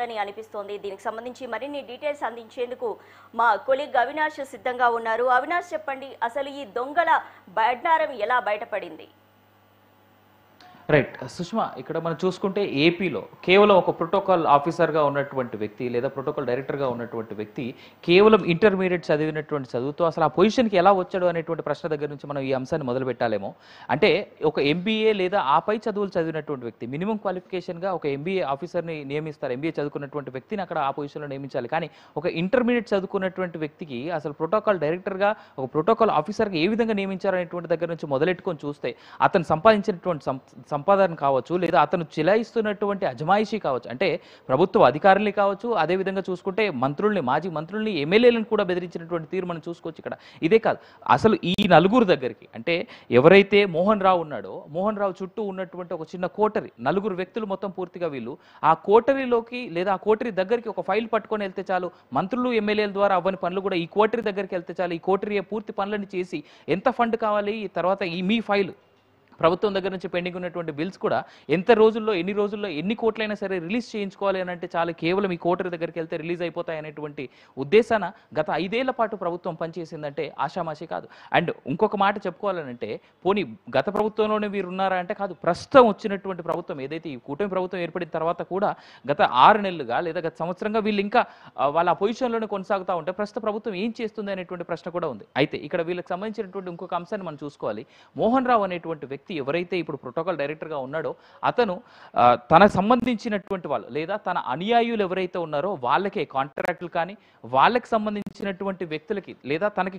ఉందని అనిపిస్తోంది. దీనికి సంబంధించి మరిన్ని డీటెయిల్స్ అందించేందుకు మా కొలీగ్ అవినాష్ సిద్ధంగా ఉన్నారు. అవినాష్, చెప్పండి, అసలు ఈ దొంగల బడ్నారం ఎలా బయటపడింది? రైట్ సుష్మా, ఇక్కడ మనం చూసుకుంటే ఏపీలో కేవలం ఒక ప్రోటోకాల్ ఆఫీసర్గా ఉన్నటువంటి వ్యక్తి లేదా ప్రోటోకాల్ డైరెక్టర్గా ఉన్నటువంటి వ్యక్తి కేవలం ఇంటర్మీడియట్ చదివినటువంటి చదువుతో అసలు ఆ పొజిషన్కి ఎలా వచ్చాడు అనేటువంటి ప్రశ్న దగ్గర నుంచి మనం ఈ అంశాన్ని మొదలు పెట్టాలేమో. అంటే ఒక ఎంబీఏ లేదా ఆ పై చదువులు చదివినటువంటి వ్యక్తి మినిమం క్వాలిఫికేషన్గా ఒక ఎంబీఏ ఆఫీసర్ని నియమిస్తారు. ఎంబీఏ చదువుకున్నటువంటి వ్యక్తిని అక్కడ ఆ పొజిషన్లో నియమించాలి. కానీ ఒక ఇంటర్మీడియట్ చదువుకున్నటువంటి వ్యక్తికి అసలు ప్రోటోకాల్ డైరెక్టర్గా ఒక ప్రోటోకాల్ ఆఫీసర్గా ఏ విధంగా నియమించారనేటువంటి దగ్గర నుంచి మొదలెట్టుకొని చూస్తే అతను సంపాదించినటువంటి సంపాదన కావచ్చు లేదా అతను చిలాయిస్తున్నటువంటి అజమాయిషీ కావచ్చు, అంటే ప్రభుత్వ అధికారుల్ని కావచ్చు, అదేవిధంగా చూసుకుంటే మంత్రుల్ని, మాజీ మంత్రుల్ని, ఎమ్మెల్యేలను కూడా బెదిరించినటువంటి తీరు మనం చూసుకోవచ్చు ఇక్కడ. ఇదే కాదు, అసలు ఈ నలుగురు దగ్గరికి, అంటే ఎవరైతే మోహన్ రావు ఉన్నాడో మోహన్ రావు చుట్టూ ఉన్నటువంటి ఒక చిన్న కోటరీ, నలుగురు వ్యక్తులు మొత్తం పూర్తిగా వీళ్ళు ఆ కోటరీలోకి లేదా ఆ కోటరీ దగ్గరికి ఒక ఫైల్ పట్టుకొని వెళ్తే చాలు, మంత్రులు ఎమ్మెల్యేల ద్వారా అవ్వని పనులు కూడా ఈ కోటరీ దగ్గరికి వెళ్తే చాలు, ఈ కోటరీ పూర్తి పనులను చేసి ఎంత ఫండ్ కావాలి, తర్వాత ఈ మీ ఫైల్ ప్రభుత్వం దగ్గర నుంచి పెండింగ్ ఉన్నటువంటి బిల్స్ కూడా ఎంత రోజుల్లో ఎన్ని రోజుల్లో ఎన్ని కోట్లైనా సరే రిలీజ్ చేయించుకోవాలి అని అంటే చాలా కేవలం ఈ కోటరీ దగ్గరికి వెళ్తే రిలీజ్ అయిపోతాయి అనేటువంటి ఉద్దేశాన గత 5 ఏళ్ల పాటు ప్రభుత్వం పనిచేసిందంటే ఆషామాషి కాదు. అండ్ ఇంకొక మాట చెప్పుకోవాలనంటే, పోనీ గత ప్రభుత్వంలోనే వీరు ఉన్నారా అంటే కాదు, ప్రస్తుతం వచ్చినటువంటి ప్రభుత్వం ఏదైతే ఈ కూటమి ప్రభుత్వం ఏర్పడిన తర్వాత కూడా గత 6 నెలలుగా లేదా గత సంవత్సరంగా వీళ్ళు ఇంకా వాళ్ళ ఆ పొజిషన్లోనే కొనసాగుతూ ఉంటే ప్రస్తుత ప్రభుత్వం ఏం చేస్తుంది అనేటువంటి ప్రశ్న కూడా ఉంది. అయితే ఇక్కడ వీళ్ళకి సంబంధించినటువంటి ఇంకొక అంశాన్ని మనం చూసుకోవాలి. మోహన్ రావు అనేటువంటి వ్యక్తి ఎవరైతే ఇప్పుడు ప్రోటోకాల్ డైరెక్టర్గా ఉన్నాడో అతను తనకు సంబంధించినటువంటి వాళ్ళు లేదా తన అనుయాయులు ఎవరైతే ఉన్నారో వాళ్ళకే కాంట్రాక్టులు కానీ వాళ్ళకి సంబంధించినటువంటి వ్యక్తులకి లేదా తనకి